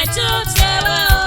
Osa Itutierhue.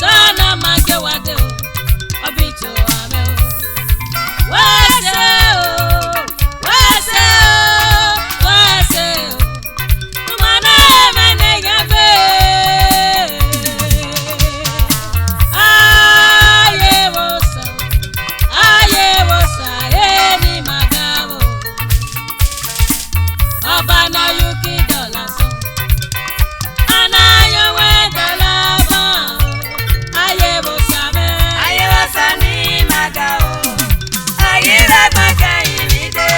sana mange wade obicho ame wase umana mene yabe aye wosa eni magamo obana yuki dola so anayo we dola ba aye wosa ni magao aye la magai nide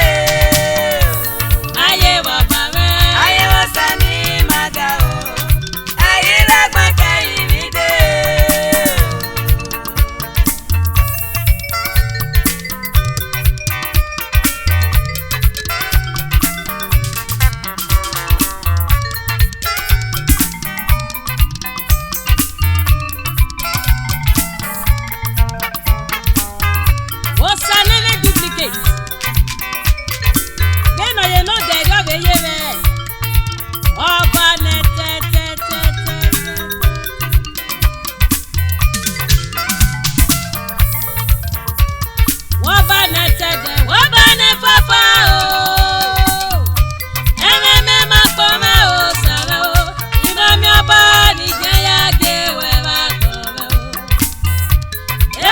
aye baba me aye wosa ni magao aye la magai nide Osa nene duplicate. Then you know the love ye me. Oba ne te. Oba ne te de, oba ne papa o. Eme ma kome o sara o. Imami oba ni jaya ge we ma kome o.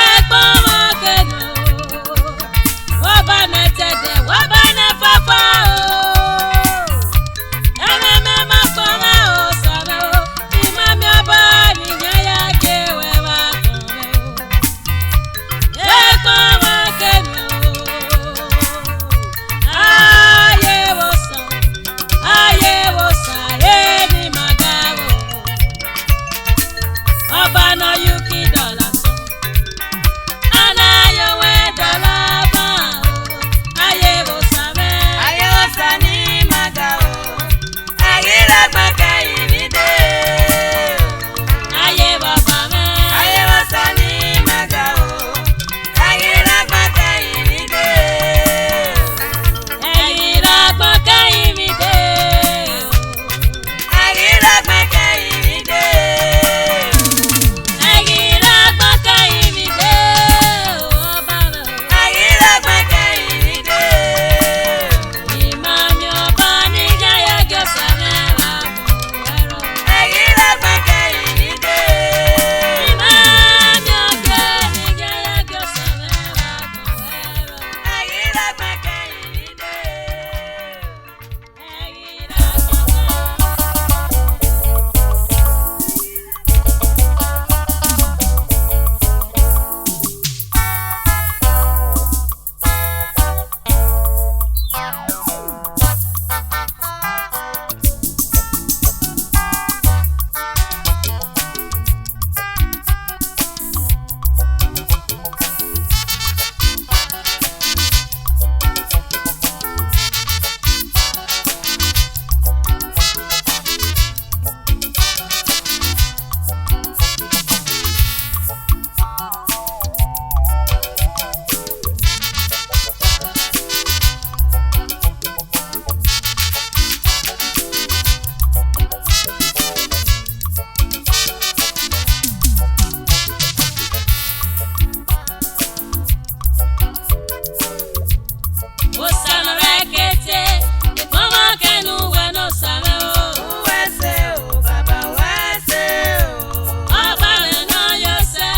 Ekpo ma kenu. Wabane tede, wabane papa o. Eme ma kome o sara o. Imami oba ni jaya ge we ma kome o. Ekpo ma kenu. Aye wosa, eni magaro. Oba no yuki dola so. Anayo we dola ba. Aye wosa ni magao. Aye la magai nide. Aye baba me. Aye wosa ni magao. Aye la magai nide. Aye la magai nide. Aye la magai nide. Aye la magai nide. Aye la magai nide. Imami oba ni jaya gyosa mera muero. Aye la magai nide. Imami oba ni jaya gyosa mera muero. Aye la magai nide. Aye la Osa no rekete, mama kenu we no same o. Wese o, baba wese o. Oba me no yose,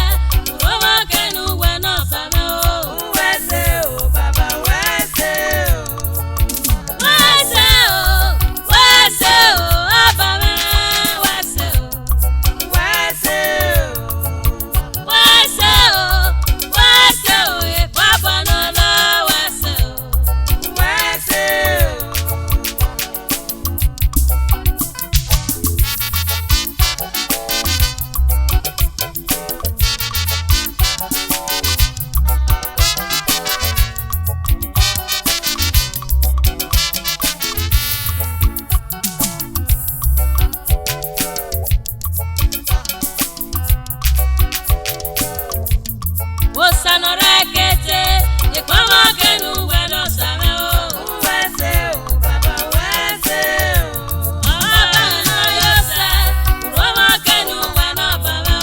mama kenu we no same o. Wese o, baba wese o. Wese o, oba me wese o. Wese o, e baba no lo wese o. Osa no rekete, mama kenu we no same o. Wese o, baba wese o. Oba me no yose, mama kenu we no baba o.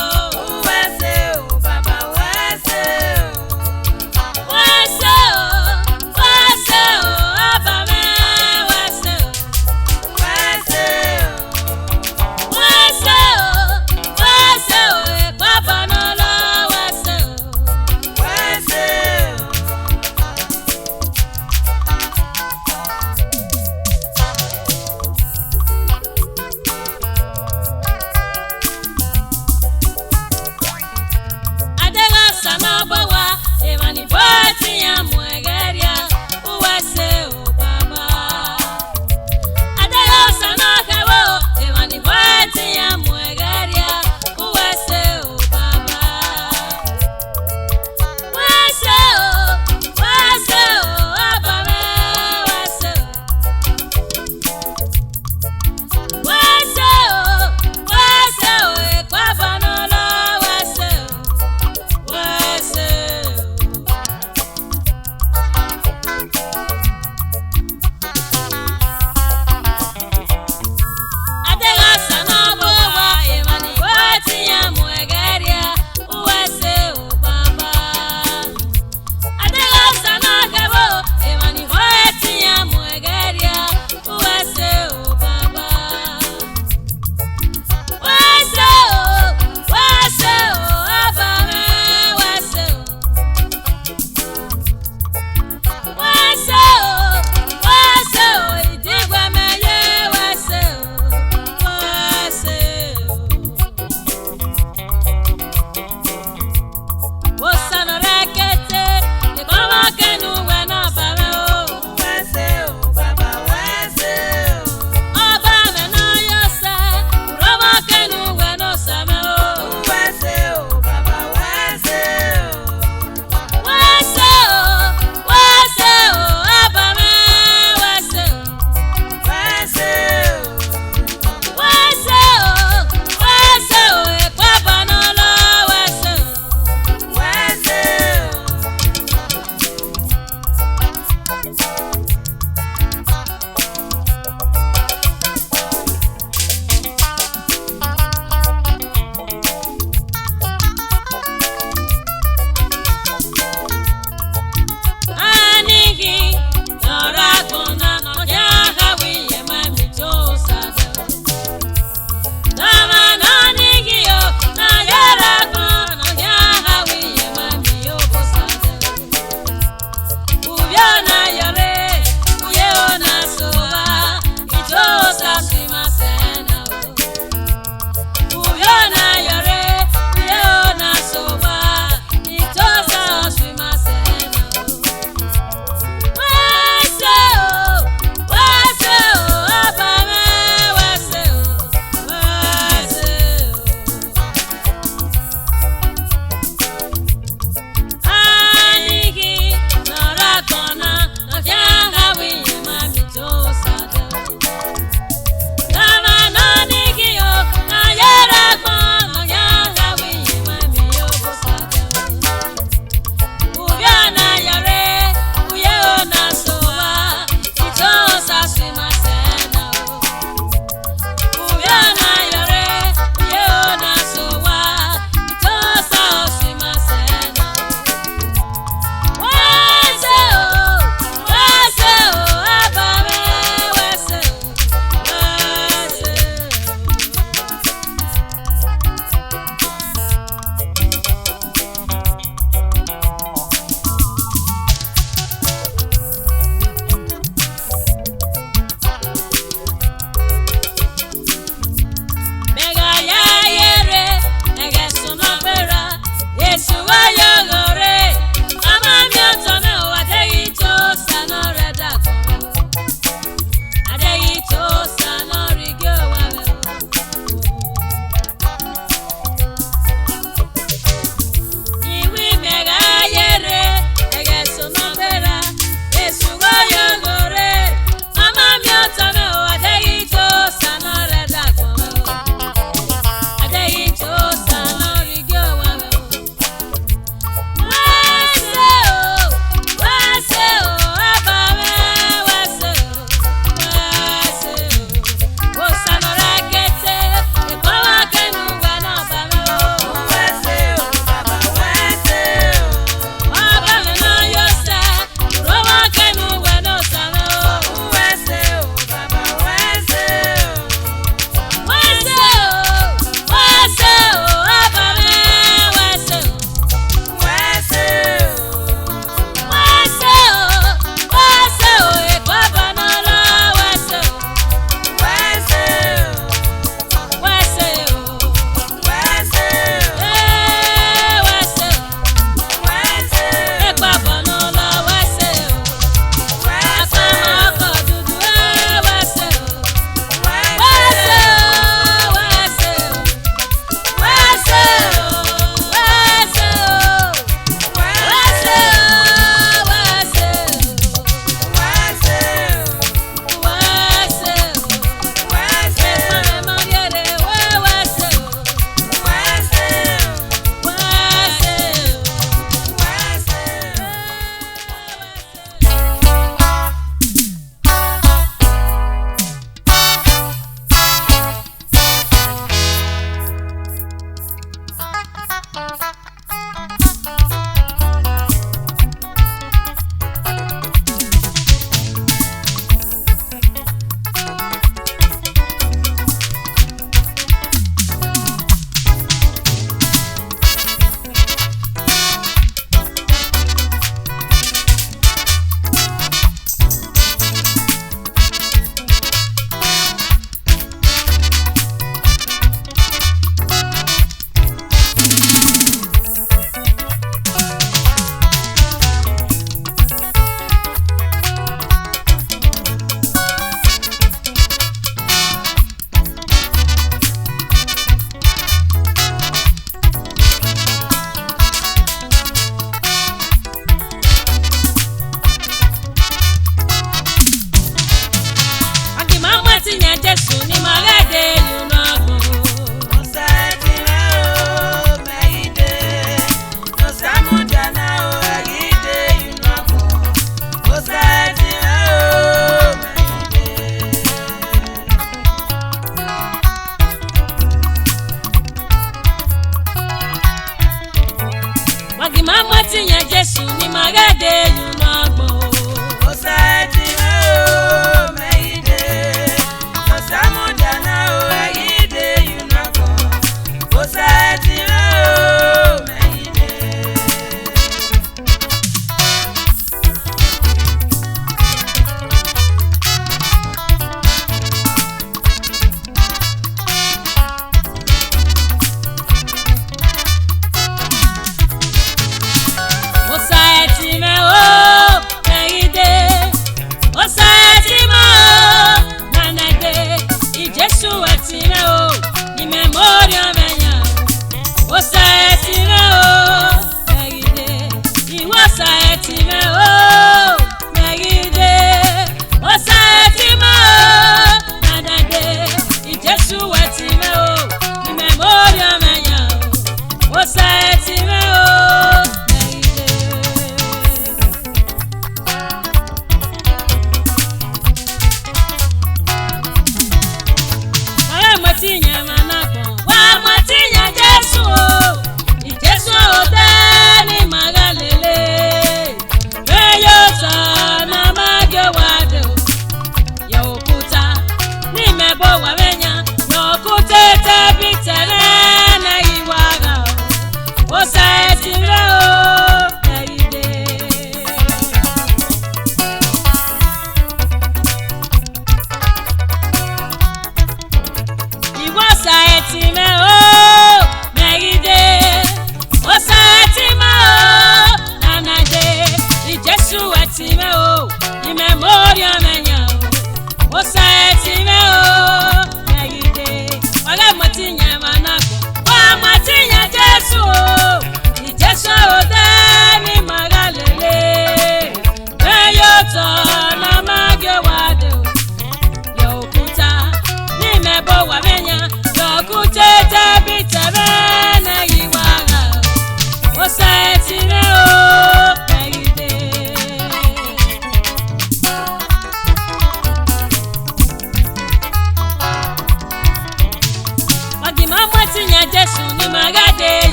mwatinya Jesu ni magade yunagbo. Osa Itutierhue meide. Osa mudana o ayide yunagbo. Osa Itutierhue meide.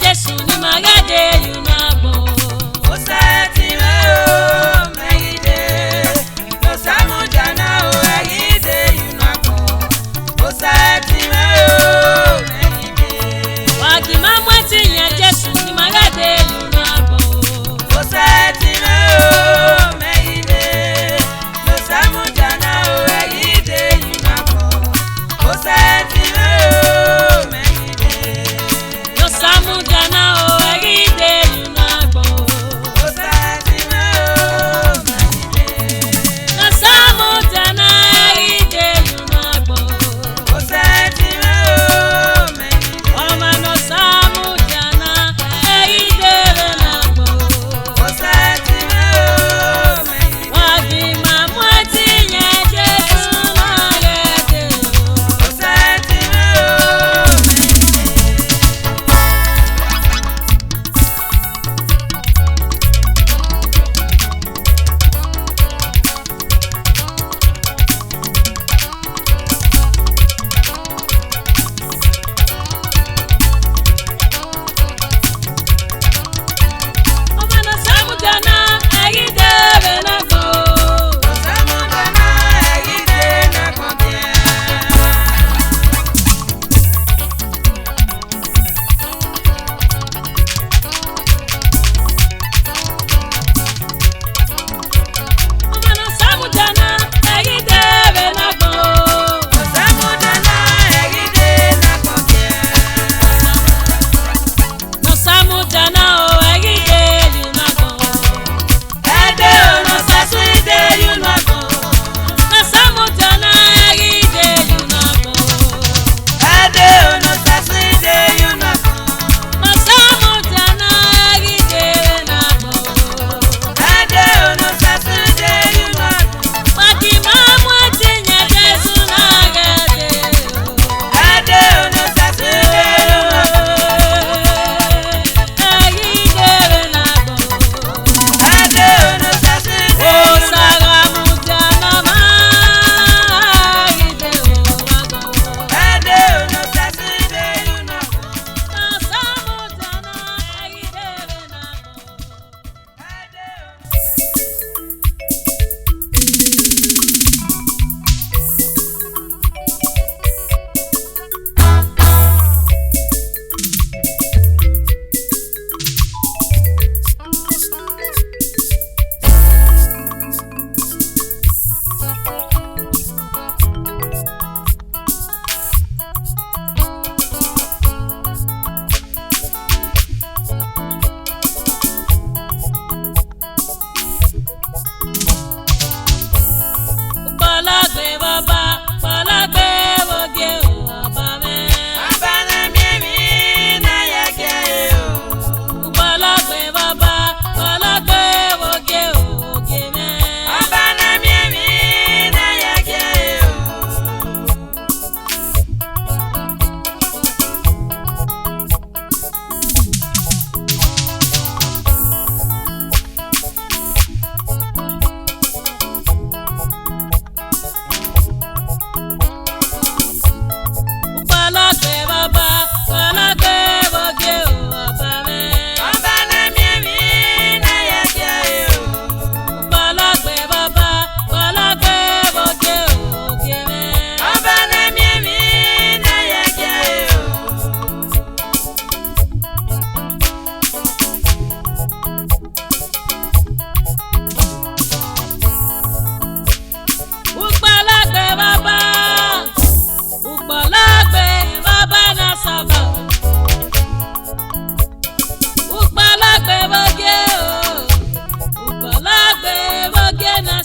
Jesu ni magade yunagbo. Osa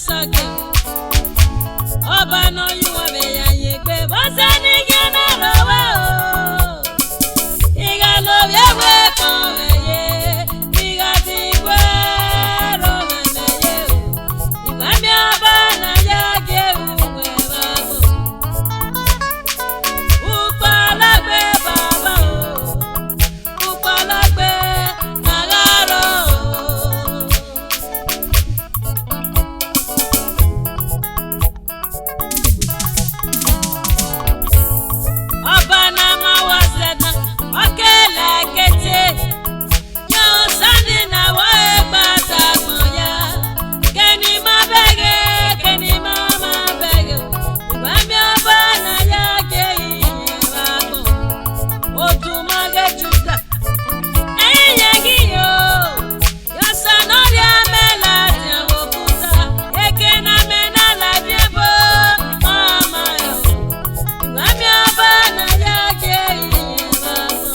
sage. Oba no you ame ya yegbe. Bose ni gina lowe o. Iga lo yewe konye. Iga ti gwe ro menye o. Iga mi oba na yage uwe babo. Upalagbe baba o. Upalagbe nagaro. Obana mawazena okele kete yo sandi na wa egbata moya keni mabege keni mama bege ibami obana ya ke yebabo otumage juda eyengi yo sanori amela tiawokuta ekena mena la biebo mama yo ibami obana ya ke yebabo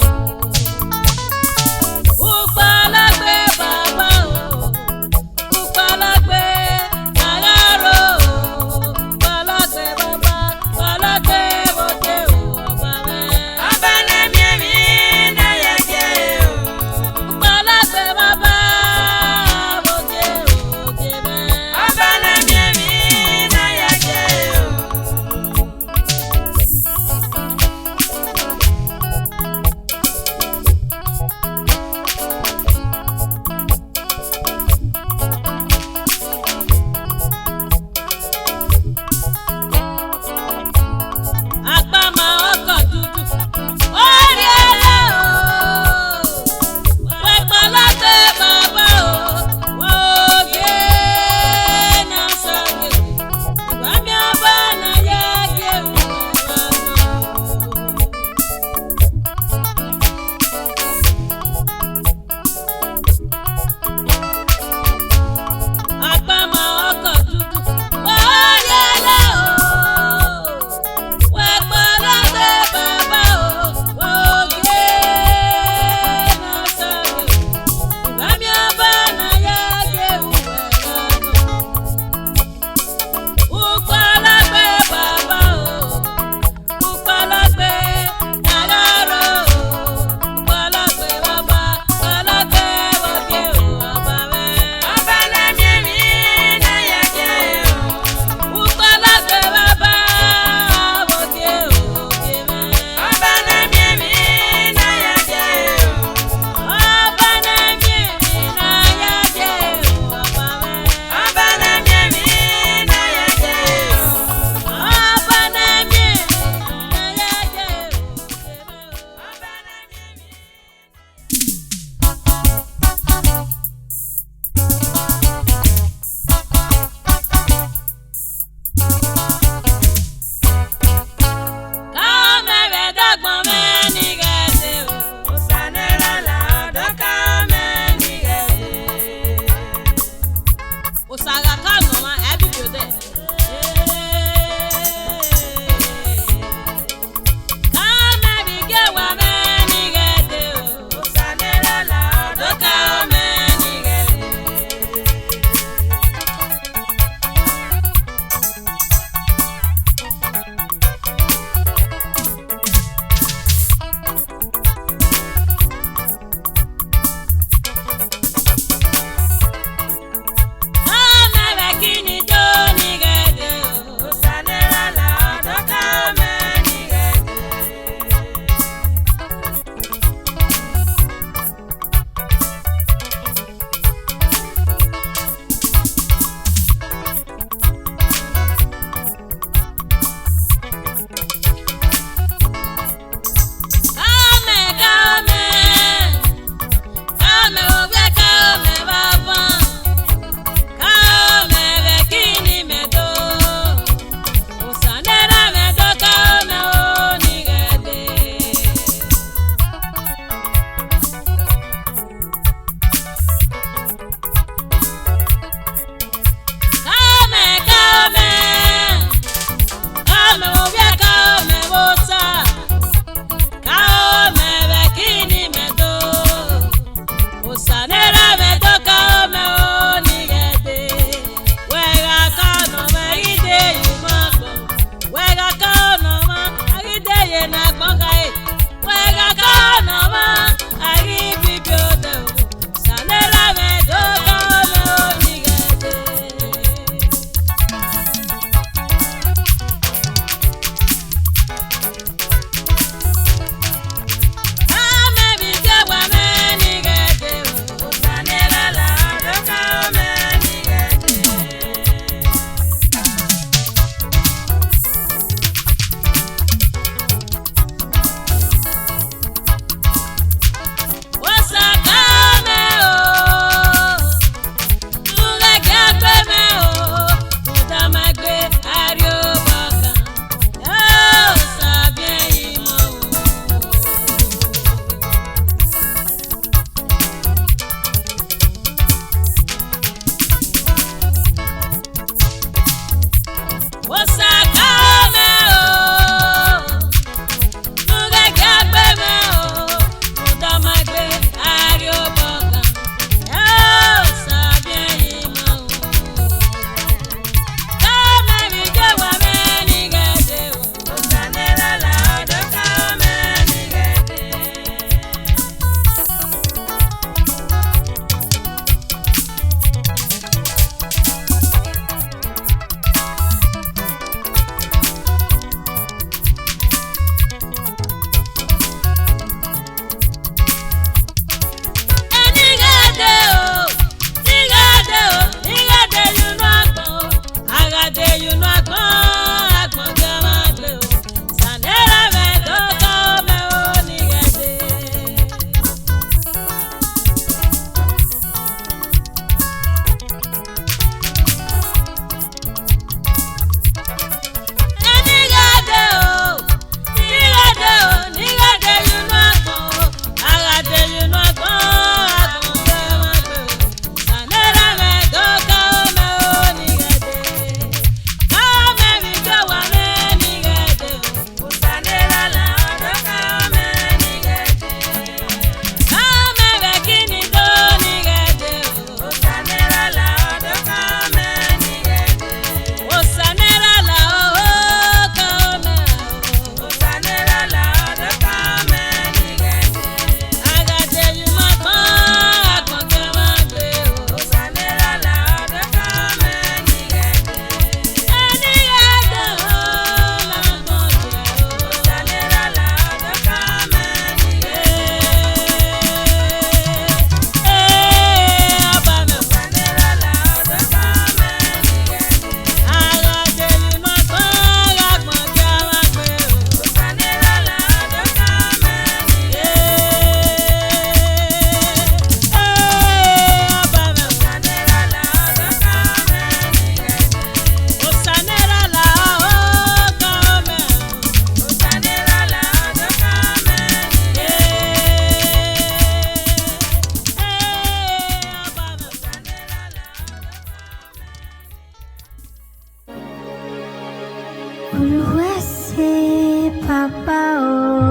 upalagbe baba o upalagbe nagaro upalagbe baba upalagbe bote o baba Abana miemi na yake o. upalagbe baba bote o kebe Abana miemi na yake o. Apama ọkọ̀ dúdú orí ẹlẹ́ o wẹ́pọ̀lọ́gbẹ́ bàbá o wọ́ọ̀gẹ́ náà sọ̀gẹ̀ ìgbà mi ọba náà yẹ gé wọ́n. Apama ọkọ̀ dúdú orí ẹlẹ́ o wẹ́pọ̀lọ́gbẹ́ bàbá o wọ́ọ̀gẹ́ náà sọ̀gẹ̀ ìgbà mi ọba náà yẹ gé wọ́n. Upalagbe baba o, upalagbe nagaro, upalagbe baba, upalagbe boke o abawe. Abana miemi na yake o. Upalagbe baba boke o kebe. Abana miemi na yake o. Abana miemi na yage o abawe. Abana miemi na yake o. Abana miemi na yage o kebe o. Kamere dagbon meni gese o. Osanera la odoka meni gese. Osaga kalmo ma ebi biode. Kamere gewa meni gese o. Osanera la odoka meni gese. Kamere Uruwase papa o